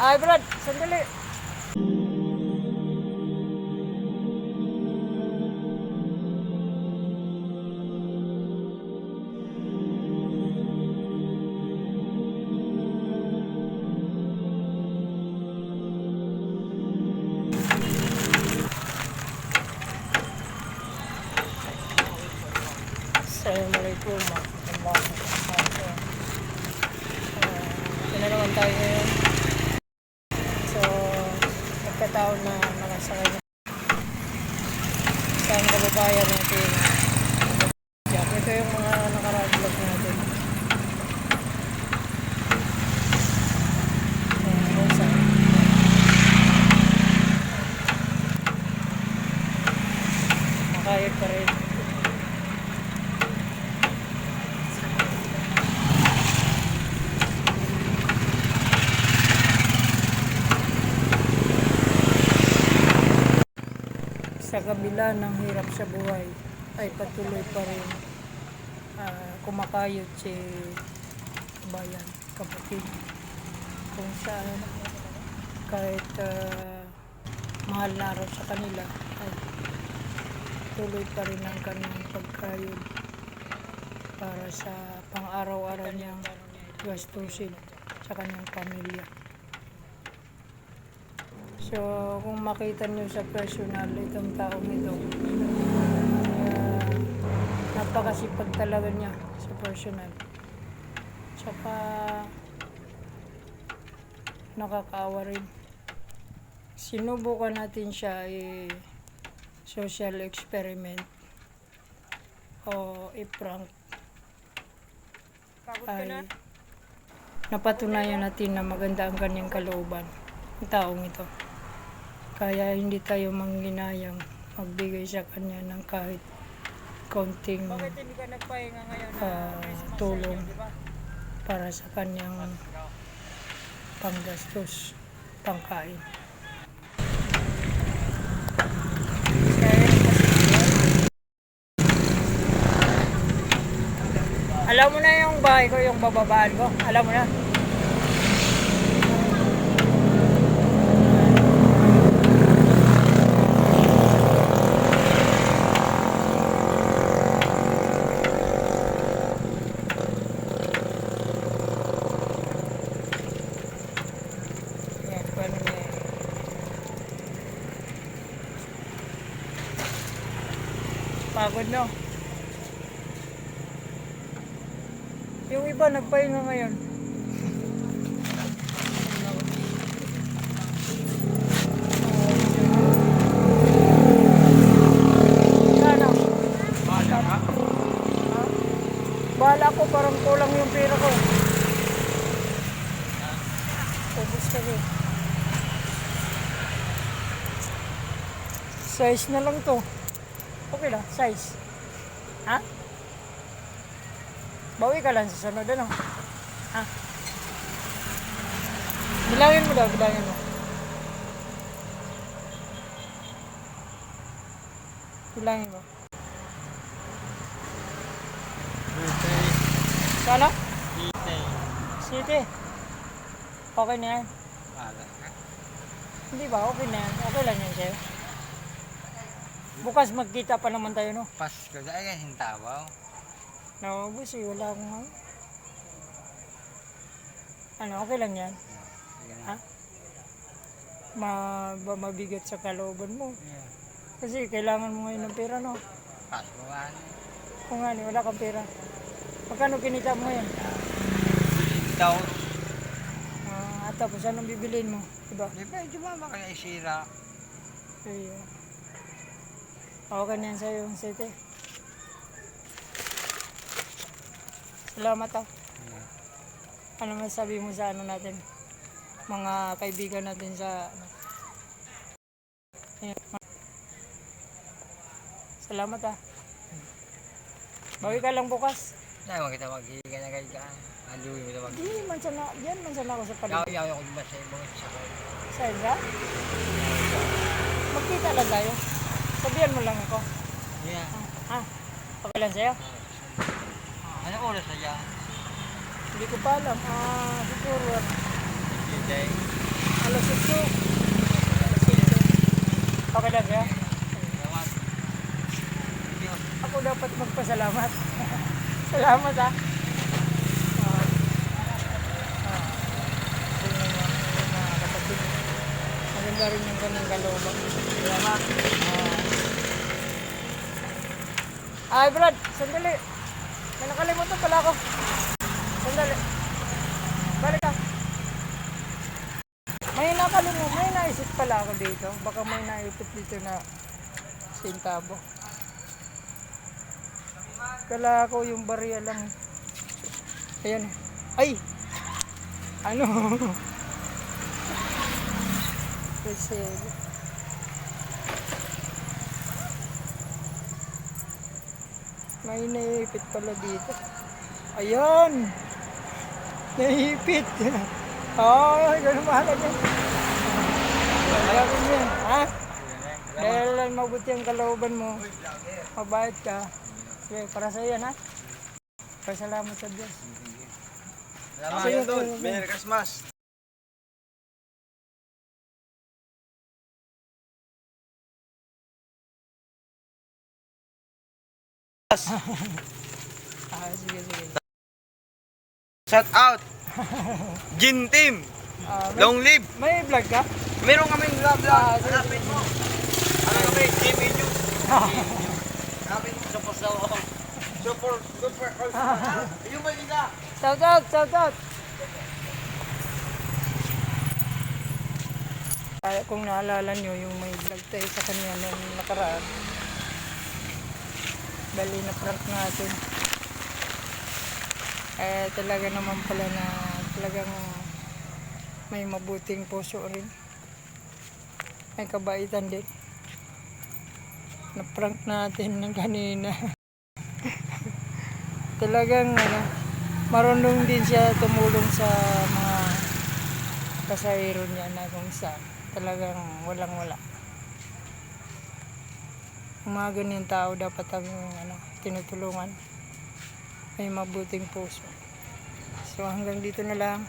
Ay, Brad, sandali. Assalamualaikum warahmatullahi wabarakatuh. Ito na naman tayo ngayon. So, nagkataon na nakasakay na sa kababayan natin. Ito yung mga nakaraglog natin. Makayod pa rin. Sa kabila ng hirap sa buhay ay patuloy pa rin kumakayod si bayan, kapatid, kung saan kahit mahal na araw sa kanila ay tuloy pa rin ang kanyang pagkayod para sa pang-araw-araw niyang gastusin sa kanyang pamilya. So, kung makita nyo sa personal itong taong ito, napakasipag talaga niya sa personal. Tsaka, nakakaawa rin. Sinubukan natin siya social experiment o i-prank. Ay, napatunayan natin na maganda ang kanyang kalooban, ang taong ito. Kaya hindi tayo manghinayang magbigay sa kanya ng kahit kaunting tulong para sa kanyang panggastos, pangkain. Alam mo na yung bahay ko, yung bababaan ko. Alam mo na. Pagod no? Yung iba nagpahinga ngayon. Ano? Bahala ka? Bahala ko, parang kulang yung pera ko. Ubus ka ko. Size na lang to. Okay lang, size. Ha? Bawi ka lang sa sunod, ano? Ha? Bilangin mo daw, bilangin mo. Bilangin mo. Sana? City. Okay na yan. Hindi ba? Okay na yan. Okay lang yan sa'yo. Bukas magkita pa naman tayo, no? Pasko dahil kan hintabaw. No, busi, wala akong ano, okay lang yan. Ha? Mabigat sa kalooban mo. Yeah. Kasi kailangan mo ngayon ng pera, no? Pasko nga. Kung nga, wala kang pera. Magkano kinita mo ngayon? Daw. At tapos anong bibiliin mo? Diba? Di ba, di ba makaya isira? Ayun. Okay na yan sa'yo, Sete. Salamat ah. Yeah. Ano masabi mo sa ano natin? Mga kaibigan natin sa ano? Ayan. Salamat ah. Bawi ka lang bukas. Dahil mo kita maghihiga na kayo dyan. Aluwi mo na Hindi, diyan man sana ako sa paligid. Yaw-yaw ako diba sa ibang sakay. Sa Indra? Magkita lang tayo. Sabihan mo lang ako. Yeah. Ha? Okay lang sa'yo? Anong oras na dyan? Hindi ko pa alam. Siguro. Tuesday. alas 8. Alas 8. Okay lang ya? Salamat. Thank you. Ako dapat magpasalamat. Salamat ha. Tingnan mo, mga kapatid. Maganda rin yung kanyang kalooban. Salamat. Ay Brad, sandali. May nakalimutan pala ako. Sandali. Balik ka. May naisip pala ako dito. Baka may naisip dito na sintabo. Kala ko yung barya lang. Ayan. Ay! Ano? Kasi may naipit pala dito. Ayan! Naipit! Oh, ganun mahalaga. Malaki mo yan. Ha? Dahil lang mabuti ang kalooban mo. Mabait ka. Sige, para sa yan ha. Pasalamat sa Diyos. Salamat. Sige, Idol, sige. Merry Christmas. Sige, sige. Shout out. Gin Team. Long live. May vlog ka? Meron kaming vlog. Sige. Hanapin mo. Ano kami? Jimmy News. Hanapin mo. Super. Yung Manila. Shout out, shout out. Kaya kung naalala nyo yung may vlog tayo sa kanya nung nakaraan. Bali na prank natin. Eh talaga naman pala na talagang may mabuting puso rin. May kabaitan din. Na prank natin ng kanina. Talagang marunong din siya tumulong sa mga pasahero niya na kung saan talagang walang wala. Mga ganyan tao dapat ang tinutulungan. May mabuting puso. So hanggang dito na lang.